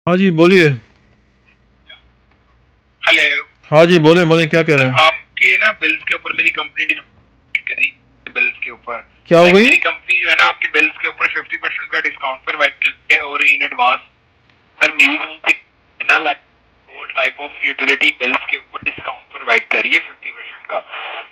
हाँ जी, बोलिए। हेलो। हाँ जी, बोले बोले, क्या कह रहे हैं? आपके ना बिल्स के ऊपर मेरी कंपनी ने करी बिल्स के ऊपर क्या हो गई? मेरी कंपनी जो है ना आपके बिल्स के ऊपर 50% का डिस्काउंट प्रोवाइड करती है और इन एडवांस सर मेरी कंपनी ना like all type of utility bills के ऊपर डिस्काउंट प्रोवाइड कर रही है 50% का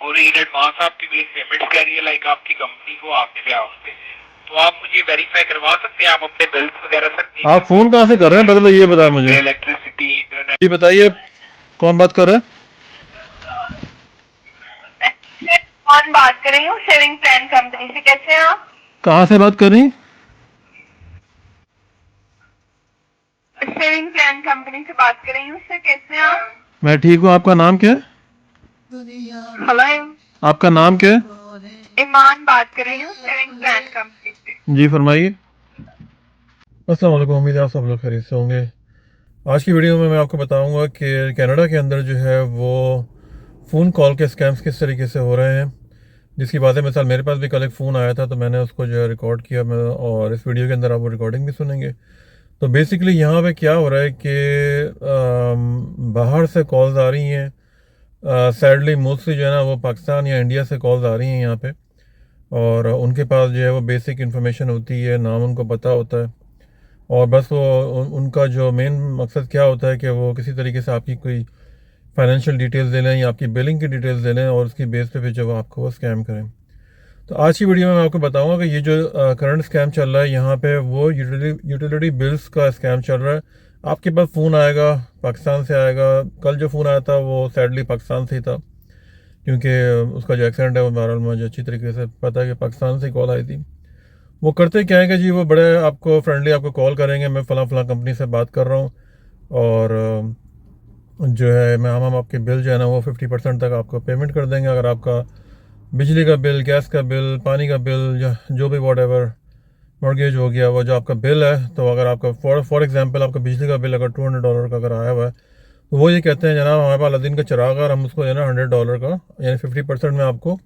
और इन एडवांस आपकी बिल पेमेंट कर रही है लाइक आपकी कंपनी को आपके ब्याह पे। तो आप मुझे वेरीफाई करवा सकते हैं आप अपने बिल्स वगैरह सर आप फोन कहाँ से कर रहे हैं, पहले तो ये बताएं मुझे। Electricity internet. जी बताइए, कौन बात कर रहे हैं? कौन बात कर रही हूँ सेविंग प्लान कंपनी से, कैसे हैं आप? कहाँ से बात कर रही? सेविंग प्लान कंपनी से बात कर रही हूँ सर, कैसे हैं आप? मैं ठीक हूँ। आपका नाम क्या है? हेलो, आपका नाम क्या है? ईमान बात कर रही हूँ सेविंग प्लान कंपनी से। जी फरमाइए। अस्सलाम वालेकुम, उम्मीद है आप सब लोग खैरियत से होंगे। आज की वीडियो में मैं आपको बताऊंगा कि कनाडा के अंदर जो है वो फ़ोन कॉल के स्कैम्स किस तरीके से हो रहे हैं, जिसकी बातें मिसाल मेरे पास भी कल एक फ़ोन आया था तो मैंने उसको जो है रिकॉर्ड किया मैं, और इस वीडियो के अंदर आप वो रिकॉर्डिंग भी सुनेंगे। तो बेसिकली यहाँ पे क्या हो रहा है कि बाहर से कॉल्स आ रही हैं। सैडली मोस्टली जो है ना वो पाकिस्तान या इंडिया से कॉल्स आ रही हैं यहाँ पे, और उनके पास जो है वो बेसिक इन्फॉर्मेशन होती है, नाम उनको पता होता है, और बस वो उनका जो मेन मकसद क्या होता है कि वो किसी तरीके से आपकी कोई फाइनेंशियल डिटेल्स ले लें या आपकी बिलिंग की डिटेल्स ले लें, और उसकी बेस पे फिर जो आपको वो स्कैम करें। तो आज की वीडियो में मैं आपको बताऊंगा कि ये जो करंट स्कैम चल रहा है यहाँ पे वो यूटिलिटी बिल्स का स्कैम चल रहा है। आपके पास फ़ोन आएगा, पाकिस्तान से आएगा। कल जो फ़ोन आया था वो सैडली पाकिस्तान से ही था, क्योंकि उसका जो एक्सीडेंट है वो बहरहाल मुझे अच्छी तरीके से पता है कि पाकिस्तान से कॉल आई थी। वो करते क्या है कि जी वो बड़े आपको फ्रेंडली आपको कॉल करेंगे, मैं फ़लाँ फ़लाँ कंपनी से बात कर रहा हूँ, और जो है मैं हम आपके बिल जो है ना वो 50% तक आपको पेमेंट कर देंगे। अगर आपका बिजली का बिल, गैस का बिल, पानी का बिल, या जो भी वॉट एवर मॉर्गेज हो गया, वो जो आपका बिल है, तो अगर आपका फॉर एग्जांपल आपका बिजली का बिल अगर $200 का अगर आया हुआ है, तो वो ये कहते हैं जनाब हमारे पास अलादीन का चिराग है और हम उसको जो है ना $100 का यानी 50% में आपको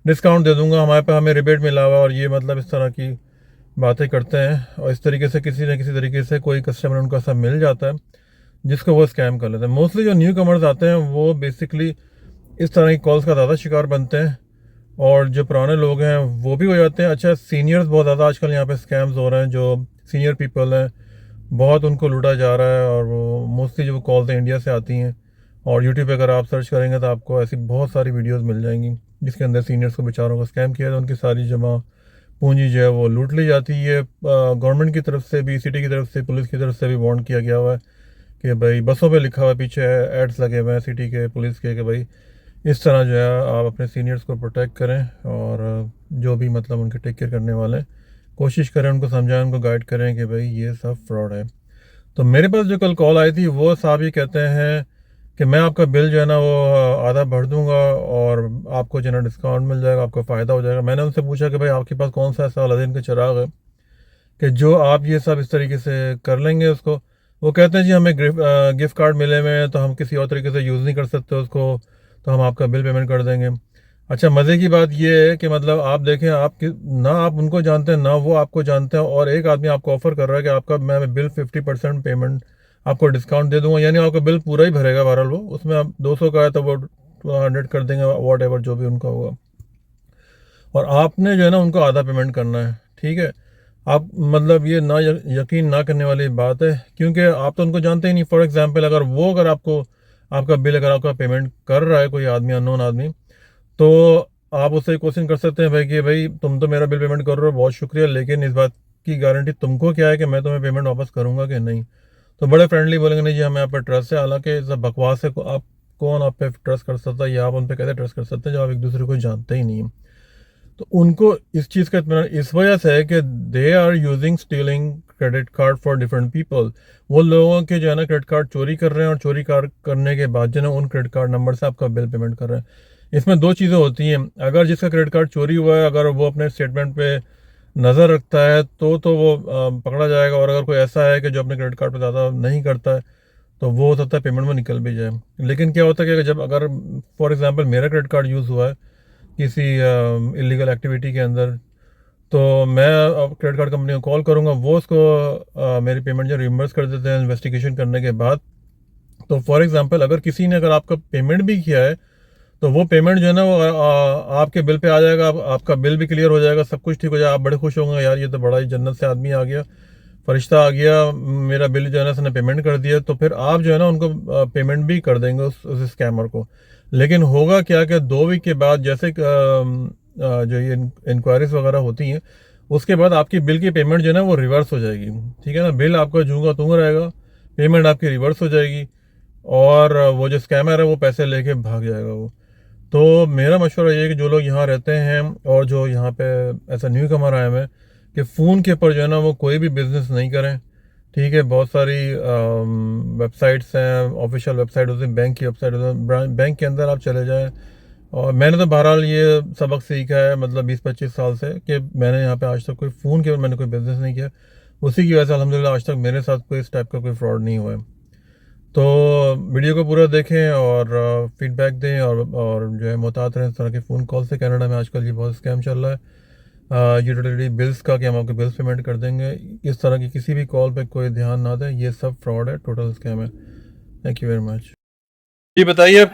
डिस्काउंट दे दूंगा, हमारे पास हमें रिबेट मिला हुआ, और ये मतलब इस तरह की बातें करते हैं, और इस तरीके से किसी न किसी तरीके से कोई कस्टमर उनका सब मिल जाता है जिसको वो स्कैम कर लेते हैं। मोस्टली जो न्यू कमर्स आते हैं वो बेसिकली इस तरह की कॉल्स का ज़्यादा शिकार बनते हैं, और जो पुराने लोग हैं वो भी हो जाते हैं। अच्छा, सीनियर्स बहुत ज़्यादा आजकल यहाँ पे स्कैम्स हो रहे हैं, जो सीनियर पीपल हैं बहुत उनको लूटा जा रहा है, और वो मोस्टली जो कॉल्स हैं इंडिया से आती हैं, और यूट्यूब पे अगर आप सर्च करेंगे तो आपको ऐसी बहुत सारी वीडियोस मिल जाएंगी जिसके अंदर सीनियर्स को बेचारों को स्कैम किया है, तो उनकी सारी जमा पूंजी जो है वो लूट ली जाती है। गवर्नमेंट की तरफ से भी, सिटी की तरफ से, पुलिस की तरफ से भी वार्न किया गया हुआ है कि भाई बसों पे लिखा हुआ है, पीछे एड्स लगे हुए हैं सिटी के, पुलिस के, कि भाई इस तरह जो है आप अपने सीनियर्स को प्रोटेक्ट करें, और जो भी मतलब उनके टेक केयर करने वाले हैं कोशिश करें उनको समझाएं, उनको गाइड करें कि भाई ये सब फ्रॉड है। तो मेरे पास जो कल कॉल आई थी वो साहब ये कहते हैं कि मैं आपका बिल जो है ना वो आधा भर दूंगा, और आपको जो है ना डिस्काउंट मिल जाएगा, आपको फ़ायदा हो जाएगा। मैंने उनसे पूछा कि भाई आपके पास कौन सा ऐसा अलादीन का चिराग है कि जो आप ये सब इस तरीके से कर लेंगे उसको। वो कहते हैं जी हमें गिफ्ट कार्ड मिले हुए हैं तो हम किसी और तरीके से यूज़ नहीं कर सकते उसको, तो हम आपका बिल पेमेंट कर देंगे। अच्छा, मज़े की बात ये है कि मतलब आप देखें, ना आप उनको जानते हैं ना वो आपको जानते हैं, और एक आदमी आपको ऑफ़र कर रहा है कि आपका मैं बिल 50% पेमेंट आपको डिस्काउंट दे दूंगा, यानी आपका बिल पूरा ही भरेगा। बहरहाल वो उसमें आप 200 का है तो वो 100 कर देंगे, वॉट एवर जो भी उनका होगा, और आपने जो है ना उनको आधा पेमेंट करना है। ठीक है, आप मतलब ये ना यकीन ना करने वाली बात है, क्योंकि आप तो उनको जानते ही नहीं। फॉर एग्जांपल अगर आपको आपका बिल अगर आपका पेमेंट कर रहा है कोई आदमी, अननोन आदमी, तो आप उससे क्वेश्चन कर सकते हैं भाई कि भाई तुम तो मेरा बिल पेमेंट कर रहे हो, बहुत शुक्रिया, लेकिन इस बात की गारंटी तुमको क्या है कि मैं तुम्हें पेमेंट वापस करूंगा कि नहीं। तो बड़े फ्रेंडली बोलेंगे नहीं जी हमें आप पर ट्रस्ट है, हालांकि सब बकवास है। आप कौन आप पे ट्रस्ट कर सकता है, या आप उन पर कैसे ट्रस्ट कर सकते हैं जब आप एक दूसरे को जानते ही नहीं हैं। तो उनको इस चीज़ का इत्मीनान इस वजह से है कि they are using stealing credit card for different people. वो लोगों के जो है ना क्रेडिट कार्ड चोरी कर रहे हैं, और चोरी करने के बाद जो है ना उन क्रेडिट कार्ड नंबर से आपका बिल पेमेंट कर रहे हैं। इसमें दो चीज़ें होती हैं, अगर जिसका क्रेडिट कार्ड चोरी हुआ है अगर वो अपने स्टेटमेंट पे नज़र रखता है तो वो पकड़ा जाएगा, और अगर कोई ऐसा है कि जो अपने क्रेडिट कार्ड पे ज़्यादा नहीं करता है तो वो हो सकता है पेमेंट में निकल भी जाए। लेकिन क्या होता है कि जब अगर फॉर एग्जांपल मेरा क्रेडिट कार्ड यूज़ हुआ है किसी इलीगल एक्टिविटी के अंदर, तो मैं अब क्रेडिट कार्ड कंपनी को कॉल करूँगा, वो उसको मेरी पेमेंट जो रिम्बर्स कर देते हैं इन्वेस्टिगेशन करने के बाद। तो फॉर एग्जांपल अगर आपका पेमेंट भी किया है तो वो पेमेंट जो है ना वो आपके बिल पे आ जाएगा, आपका बिल भी क्लियर हो जाएगा, सब कुछ ठीक हो जाएगा, आप बड़े खुश होंगे, यार ये तो बड़ा ही जन्नत से आदमी आ गया, फरिश्ता आ गया, मेरा बिल जो है ना उसने पेमेंट कर दिया। तो फिर आप जो है ना उनको पेमेंट भी कर देंगे उस स्कैमर को। लेकिन होगा क्या कि 2 वीक के बाद जैसे जो ये इंक्वायरीज वगैरह होती हैं उसके बाद आपकी बिल की पेमेंट जो है ना वो रिवर्स हो जाएगी, ठीक है ना, बिल आपका जूंगा तूंगा रहेगा, पेमेंट आपकी रिवर्स हो जाएगी और वो जो स्कैमर है वो पैसे लेके भाग जाएगा वो। तो मेरा मशवरा ये है कि जो लोग यहाँ रहते हैं और जो यहाँ पे ऐसा न्यू कमर आए हैं कि फ़ोन के ऊपर जो है ना वो कोई भी बिज़नेस नहीं करें, ठीक है। बहुत सारी वेबसाइट्स हैं, ऑफिशियल वेबसाइट होती है, बैंक की वेबसाइट होती है, बैंक के अंदर आप चले जाएं। और मैंने तो बहरहाल ये सबक सीखा है, मतलब 20-25 साल से, कि मैंने यहाँ पे आज तक कोई फ़ोन के ऊपर मैंने कोई बिज़नेस नहीं किया। उसी की वजह से अल्हम्दुलिल्लाह आज तक मेरे साथ कोई इस टाइप का कोई फ्रॉड नहीं हुआ है। तो वीडियो को पूरा देखें और फीडबैक दें और जो है मुहतात रहें इस तरह के फ़ोन कॉल से। कनाडा में आजकल ये बहुत स्कैम चल रहा है यूटिलिटी बिल्स का, कि हम आपके बिल्स पेमेंट कर देंगे। इस तरह की किसी भी कॉल पे कोई ध्यान ना दें, ये सब फ्रॉड है, टोटल स्कैम है। Thank you very much. जी बताइए,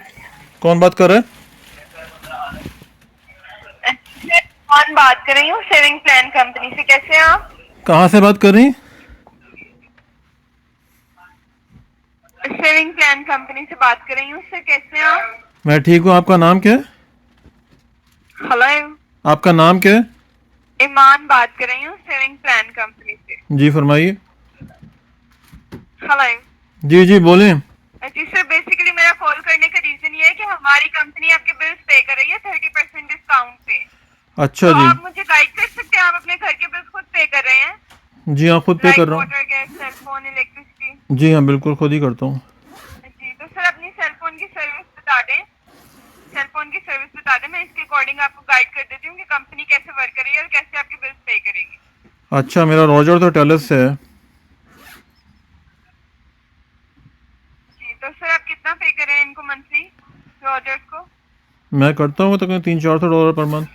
कौन बात कर रहे हैं? कौन बात कर रही हूँ? सेविंग प्लान कंपनी से। कैसे हैं आप? कहाँ से बात कर रही हैं? सेविंग प्लान कंपनी से बात कर रही हूँ सर। कैसे हैं आप? मैं ठीक हूँ, आपका नाम क्या है? हेलो, आपका नाम क्या है? ईमान बात कर रही हूँ सेविंग प्लान कंपनी से। जी फरमाइए। हेलो जी जी बोलें। जी सर, बेसिकली मेरा कॉल करने का रीजन ये है कि हमारी कंपनी आपके बिल्स पे कर रही है 30% डिस्काउंट पे। अच्छा तो जी। आप मुझे गाइड कर सकते हैं? आप अपने घर के बिल्स खुद पे कर रहे हैं? जी हाँ, खुद पे कर रहा हूँ। Water, gas, cellphone, electricity. जी हाँ बिल्कुल खुद ही करता हूँ। जी, तो सर अपनी सेलफोन की सर्विस बता दें। सेलफोन की सर्विस बता दें, मैं इसके अकॉर्डिंग आपको गाइड कर देती हूँ कि कंपनी कैसे वर्क कर रही है और कैसे आपके बिल्स पे करेगी। अच्छा, मेरा रॉजर तो टेलस से है। जी, तो सर आप कितना पे कर रहे हैं इनको मंथली, रॉजर्स को? मैं करता हूँ तकरीबन $300-400 पर मंथ।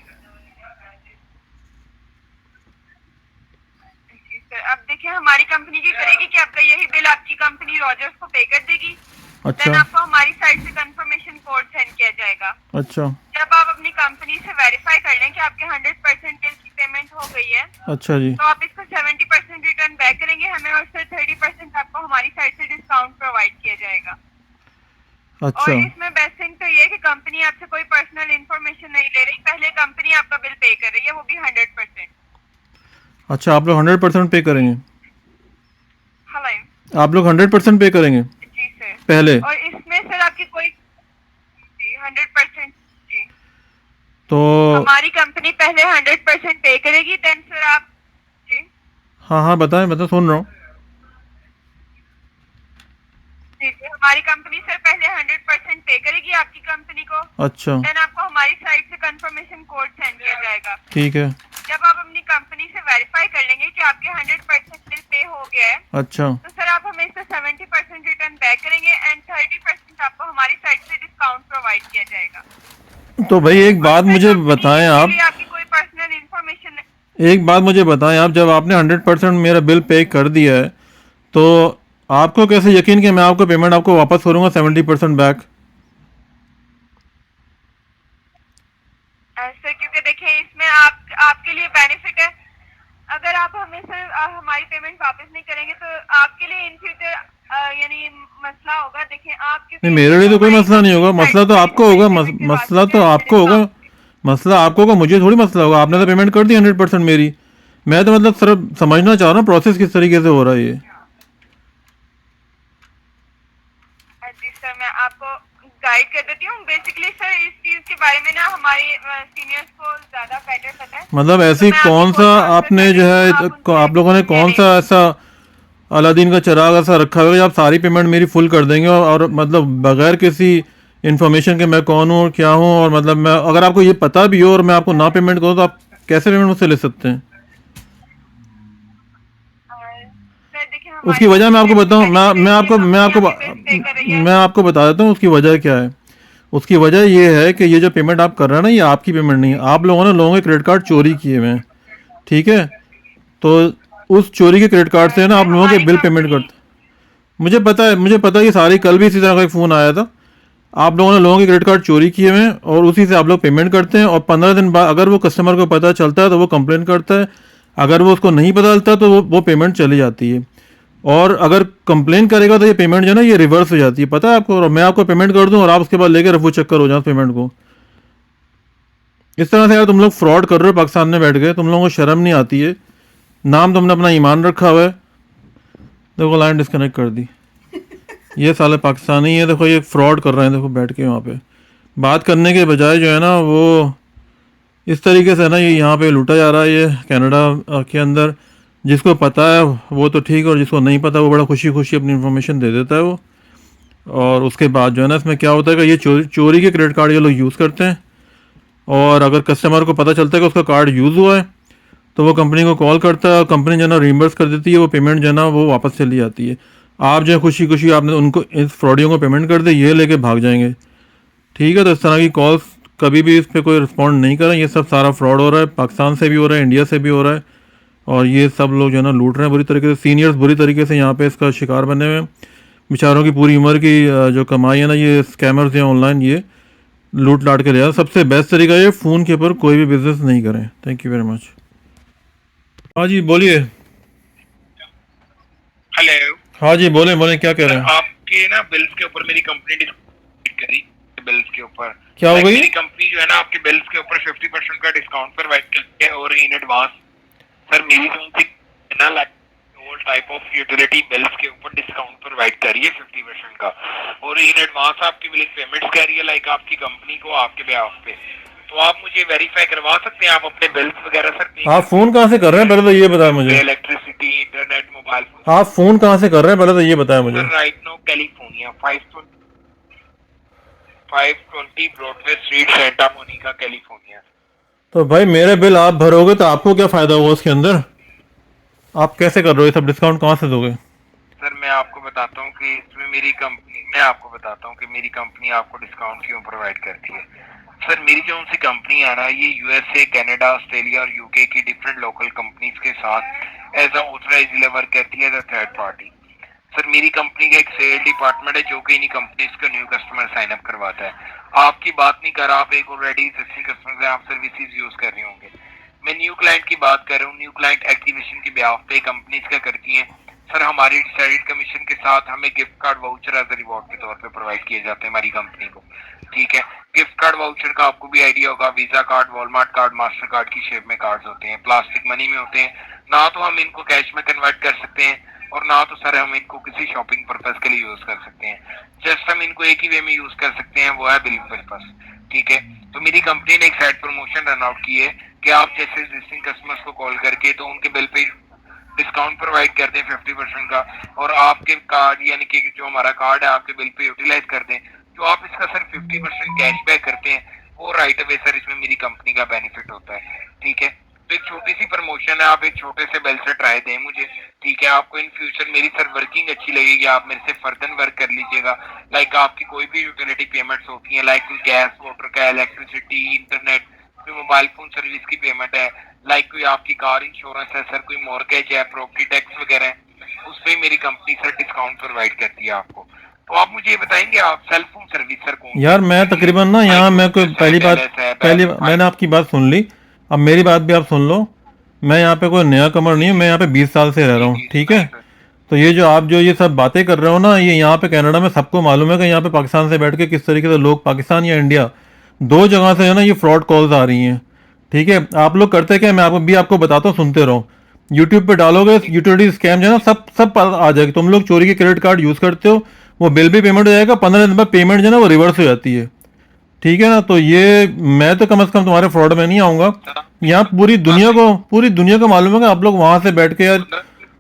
जी सर, अब देखिए हमारी कंपनी की करेगी कि आपका यही बिल आपकी कंपनी रॉजर्स को पे कर देगी। अच्छा देन आपको हमारी साइड से कंफर्मेशन कोड सेंड किया जाएगा। अच्छा जब आप अपनी कंपनी से वेरीफाई कर लें कि आपके 100% बिल की पेमेंट हो गई है, अच्छा जी। तो आप इसको 70% रिटर्न बैक करेंगे हमें, और सर 30% आपको हमारी साइड से डिस्काउंट प्रोवाइड किया जाएगा। अच्छा और इसमें बेस्ट थिंग तो ये है कि कंपनी आपसे कोई पर्सनल इन्फॉर्मेशन नहीं ले रही, पहले कंपनी आपका बिल पे कर रही है, वो भी 100%। अच्छा, आप लोग 100% पे करेंगे? हेलो, आप लोग 100% पे करेंगे जी सर। पहले? और इसमें सर आपकी कोई 100%। जी, तो हमारी कंपनी पहले 100% पे करेगी, देन सर आप। जी हाँ हाँ बताएं, मैं तो सुन रहा हूँ। जी जी, हमारी कंपनी सर पहले 100% पे करेगी आपकी कंपनी को। अच्छा देन आपको हमारी साइड से कंफर्मेशन कोड सेंड किया जाएगा। ठीक है। जब आप अपनी कंपनी से वेरीफाई कर लेंगे कि आपके 100% बिल पे हो गया है, अच्छा तो सर आप हमें इससे 70% रिटर्न बैक करेंगे एंड 30% आपको हमारी साइड से डिस्काउंट प्रोवाइड किया जाएगा। तो भाई एक बात मुझे बताएं आप, आपकी कोई पर्सनल इन्फॉर्मेशन। एक बात मुझे बताएं आप, जब आपने 100% मेरा बिल पे कर दिया है तो आपको कैसे यकीन कि मैं आपको पेमेंट आपको वापस करूँगा 70% बैक? सर क्योंकि देखिए इसमें आपके लिए बेनिफिट है। अगर आप हमें सर हमारी पेमेंट वापस नहीं करेंगे तो आपके लिए इन फ्यूचर यानी मसला होगा। देखिए आप, क्योंकि नहीं मेरे लिए तो कोई मसला नहीं होगा, मसला तो आपको होगा, मसला तो आपको होगा, मसला आपको होगा, मुझे थोड़ी मसला होगा। आपने तो पेमेंट कर दी 100% मेरी। मैं तो मतलब सिर्फ समझना चाह रहा हूँ प्रोसेस किस तरीके से हो रहा है ये। जी सर, मैं आपको गाइड कर देती हूँ। बेसिकली सर इस चीज के बारे में ना हमारे सीनियर्स को ज्यादा बेटर पता है। मतलब ऐसी तो मैं कौन सा आपने जो है आप लोगों ने कौन सा ऐसा अलादीन का चिराग ऐसा रखा हुआ है आप सारी पेमेंट मेरी फुल कर देंगे और मतलब बगैर किसी इन्फॉर्मेशन के मैं कौन हूँ और क्या हूँ, और मतलब मैं अगर आपको ये पता भी हो और मैं आपको ना पेमेंट करूँ तो आप कैसे पेमेंट मुझसे ले सकते हैं? उसकी वजह मैं आपको बताऊँ, मैं आपको बता देता हूँ उसकी वजह क्या है। उसकी वजह ये है कि ये जो पेमेंट आप कर रहे हैं ना, ये आपकी पेमेंट नहीं है। आप लोगों ने लोगों के क्रेडिट कार्ड चोरी किए हुए हैं, ठीक है, तो उस चोरी के क्रेडिट कार्ड से ना आप लोगों के बिल पेमेंट करते। मुझे पता है, ये सारी कल भी इसी तरह का एक फ़ोन आया था। आप लोगों ने लोगों के क्रेडिट कार्ड चोरी किए हुए हैं और उसी से आप लोग पेमेंट करते हैं, और 15 दिन बाद अगर वो कस्टमर को पता चलता है तो वो कंप्लेन करता है, अगर वो उसको नहीं पता चलता तो वो पेमेंट चली जाती है। और अगर कंप्लेन करेगा तो ये पेमेंट जो है ना ये रिवर्स हो जाती है, पता है आपको। और मैं आपको पेमेंट कर दूं और आप उसके बाद लेकर रफू चक्कर हो जाओ पेमेंट को। इस तरह से यार तुम लोग फ्रॉड कर रहे हो पाकिस्तान में बैठ गए, तुम लोगों को शर्म नहीं आती है। नाम तुमने अपना ईमान रखा हुआ है। देखो लाइन डिस्कनेक्ट कर दी। ये साले पाकिस्तानी है, देखो ये फ्रॉड कर रहे हैं, देखो बैठ के वहाँ पे बात करने के बजाय जो है ना वो इस तरीके से ना ये यहाँ पे लूटा जा रहा है ये कनाडा के अंदर। जिसको पता है वो तो ठीक है, और जिसको नहीं पता वो बड़ा खुशी खुशी अपनी इन्फॉर्मेशन दे देता है वो। और उसके बाद जो है ना इसमें क्या होता है कि ये चोरी के क्रेडिट कार्ड ये लोग यूज़ करते हैं, और अगर कस्टमर को पता चलता है कि उसका कार्ड यूज़ हुआ है तो वो कंपनी को कॉल करता है, और कंपनी जो है ना रीइंबर्स कर देती है, वो पेमेंट जो है ना वो वापस चली जाती है। आप जो है खुशी खुशी आपने उनको इस फ्रॉडियों को पेमेंट कर दे, ये लेके भाग जाएंगे। ठीक है, तो इस तरह की कॉल्स कभी भी इस पर कोई रिस्पॉन्ड नहीं करें। ये सब सारा फ्रॉड हो रहा है, पाकिस्तान से भी हो रहा है, इंडिया से भी हो रहा है, और ये सब लोग जो है ना लूट रहे हैं बुरी तरीके से। सीनियर्स बुरी तरीके से यहाँ पे इसका शिकार बने हुए हैं। बेचारों की पूरी उम्र की जो कमाई है ना ये स्कैमर्स हैं ऑनलाइन ये लूट लाट के ले जाते। सबसे बेस्ट तरीका ये फ़ोन के ऊपर कोई भी बिजनेस नहीं करें। Thank you very much. हाँ जी बोलिए। हेलो। हाँ जी बोले बोले, क्या कह रहे हैं? आपके ना बिल्स के ऊपर मेरी कंपनी डिस्काउंट करी, बिल्स के ऊपर क्या हो गई? मेरी कंपनी जो है ना आपके बिल्स के ऊपर 50% का डिस्काउंट प्रोवाइड करती है और इन एडवांस सर मेरी कंपनी ना all type of utility bills के ऊपर डिस्काउंट प्रोवाइड कर रही है 50% का, और इन एडवांस आपकी बिलिंग पेमेंट्स कर रही है लाइक आपकी कंपनी को आपके बिहाफ पे। तो आप मुझे वेरीफाई करवा सकते हैं आप अपने बिल्स वगैरह सर? आप फ़ोन कहाँ से कर रहे हैं पहले तो ये बताया मुझे। Electricity, internet, mobile phone. आप फ़ोन कहाँ से कर रहे हैं पहले तो ये बताया मुझे। Right now California 520 Broadway Street, Santa Monica, California. तो भाई मेरे बिल आप भरोगे तो आपको क्या फ़ायदा होगा उसके अंदर? आप कैसे कर रहे हो ये सब? डिस्काउंट कहाँ से दोगे? सर मैं आपको बताता हूँ कि इसमें मेरी कंपनी आपको डिस्काउंट क्यों प्रोवाइड करती है। सर मेरी जो उनसे कंपनी है ना ये यूएसए, कनाडा, ऑस्ट्रेलिया और यूके की डिफरेंट लोकल कंपनीज के साथ as a authorized dealer work करती है as a third party. Sir मेरी कंपनी का एक सेल डिपार्टमेंट है जो कि इन्हीं कंपनीज का न्यू कस्टमर साइन अप करवाता है। आपकी बात नहीं कर रहा, आप एक ऑलरेडी एग्जिस्टिंग कस्टमर से आप सर्विसेज यूज कर रहे होंगे। मैं न्यू क्लाइंट की बात कर रहा हूँ। न्यू क्लाइंट एक्टिवेशन के ब्याह पे कंपनीज क्या करती हैं सर, हमारी डिसाइडेड कमीशन के साथ हमें gift card voucher as reward के तौर पे प्रोवाइड किए जाते हैं हमारी कंपनी को। ठीक है, गिफ्ट कार्ड वाउचर का आपको भी आइडिया होगा, visa card, Walmart card, master card की शेप में कार्ड्स होते हैं, प्लास्टिक मनी में होते हैं। ना तो हम इनको कैश में कन्वर्ट कर सकते हैं और ना तो सर हम इनको किसी शॉपिंग पर्पज के लिए यूज कर सकते हैं। जस्ट हम इनको एक ही वे में यूज कर सकते हैं, वो है बिलिंग पर्पज। ठीक है, तो मेरी कंपनी ने एक साइड प्रमोशन रन आउट की है कि आप जैसे एग्जिस्टिंग कस्टमर्स को कॉल करके तो उनके बिल पे डिस्काउंट प्रोवाइड कर दें 50% का, और आपके कार्ड यानी कि जो हमारा कार्ड है आपके बिल पे यूटिलाइज कर दें, जो आप इसका सर 50% कैशबैक करते हैं वो राइट अवे सर इसमें मेरी कंपनी का बेनिफिट होता है। ठीक है, तो एक छोटी सी प्रमोशन है, आप एक छोटे से बिल से ट्राई दें मुझे। ठीक है, आपको इन फ्यूचर मेरी सर वर्किंग अच्छी लगेगी, आप मेरे से फर्दर वर्क कर लीजिएगा। लाइक आपकी कोई भी यूटिलिटी पेमेंट्स होती है लाइक गैस, वाटर का, इलेक्ट्रिसिटी, इंटरनेट, कोई मोबाइल फोन सर्विस की पेमेंट है, लाइक कोई आपकी कार इंश्योरेंस है सर, कोई मॉर्गेज है, प्रॉपर्टी टैक्स वगैरह है, उस पर मेरी कंपनी सर डिस्काउंट प्रोवाइड करती है आपको। तो आप मुझे ये बताएंगे आप सेल फोन सर्विस सर कौन? यार मैं तकरीबन ना यहाँ मैं कोई पहली मैंने आपकी बात सुन ली, अब मेरी बात भी आप सुन लो। मैं यहाँ पे कोई नया कमर नहीं हूँ, मैं यहाँ पे 20 साल से रह रहा हूँ। ठीक है, तो ये जो आप जो ये सब बातें कर रहे हो ना, ये यहाँ पे कनाडा में सबको मालूम है कि यहाँ पे पाकिस्तान से बैठ के किस तरीके से लोग, पाकिस्तान या इंडिया, दो जगह से है ना ये फ्रॉड कॉल्स आ रही हैं। ठीक है, आप लोग करते क्या, मैं आपको बताता हूँ, सुनते रहो। यूट्यूब पे डालोगे यूटिलिटी स्कैम जो है ना सब आ जाएगा। तुम लोग चोरी के क्रेडिट कार्ड यूज़ करते हो, वो बिल भी पेमेंट हो जाएगा, 15 दिन बाद पेमेंट जो है ना वो रिवर्स हो जाती है। ठीक है ना, तो ये मैं तो कम से कम तुम्हारे फ्रॉड में नहीं आऊँगा। यहाँ पूरी दुनिया को मालूम है कि आप लोग वहाँ से बैठ के यार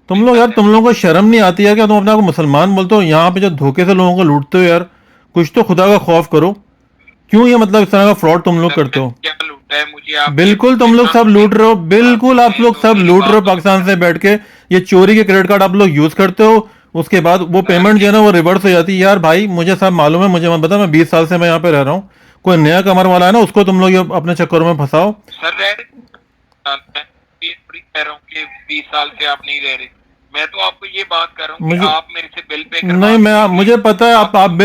तुम लोगों को शर्म नहीं आती है क्या? तुम अपने आप को मुसलमान बोलते हो, यहाँ पे जो धोखे से लोगों को लूटते हो यार, कुछ तो खुदा का खौफ करो। क्यों ये मतलब इस तरह का फ्रॉड तुम लोग करते हो? बिल्कुल तुम लोग सब लूट रहे हो, बिल्कुल आप लोग सब लूट रहे हो पाकिस्तान से बैठ के। ये चोरी के क्रेडिट कार्ड आप लोग यूज करते हो, उसके बाद वो पेमेंट जो है ना वो रिवर्स हो जाती है। यार भाई मुझे सब मालूम है, मुझे मत बता, मैं 20 साल से मैं यहाँ पे रह रहा हूँ। कोई नया कमर वाला है ना उसको तुम लोग ये अपने चक्करों में फंसाओ। सर कि 20 साल से आप नहीं रह रहे। मैं तो आपको ये बात कर रहा हूँ कि मुझे आप मेरे से बिल पे करवा नहीं, मैं दीजिए। मुझे पता है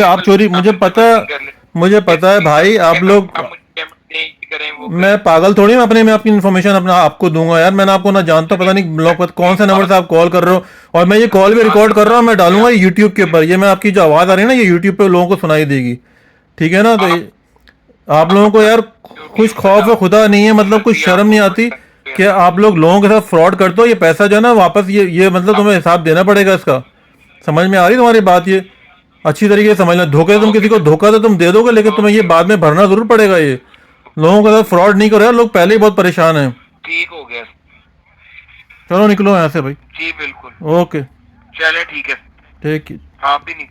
आप चोरी, मुझे पता है, मुझे पता है भाई, आप लोग, आप मुझे पेमेंट नहीं करें वो मैं पागल थोड़ी हूँ अपने में आपकी इन्फॉर्मेशन अपना आपको दूंगा यार। मैंने आपको ना जानता, पता नहीं ब्लॉक पर कौन से नंबर से आप कॉल कर रहे हो, और मैं ये कॉल भी रिकॉर्ड कर रहा हूँ, मैं डालूंगा यूट्यूब के ऊपर। ये मैं आपकी जो आवाज़ आ रही है ना, ये यूट्यूब पे लोगों को सुनाई देगी, ठीक है ना? तो आप लोगों को यार कुछ खौफ खुदा नहीं है, मतलब कुछ शर्म नहीं आती कि आप लोग लोगों के साथ फ्रॉड करते हो? ये पैसा जो है ना वापस, ये मतलब तुम्हें हिसाब देना पड़ेगा इसका। समझ में आ रही तुम्हारी बात? ये अच्छी तरीके से समझना। धोखे से तुम किसी को धोखा तो तुम दे दोगे, लेकिन तुम्हें ये बाद में भरना जरूर पड़ेगा। ये लोगों के साथ फ्रॉड नहीं करो यार, लोग पहले ही बहुत परेशान हैं। ठीक हो गया। चलो निकलो यहाँ से भाई। जी बिल्कुल। ओके, चले ठीक है। ठीक है। आप भी नहीं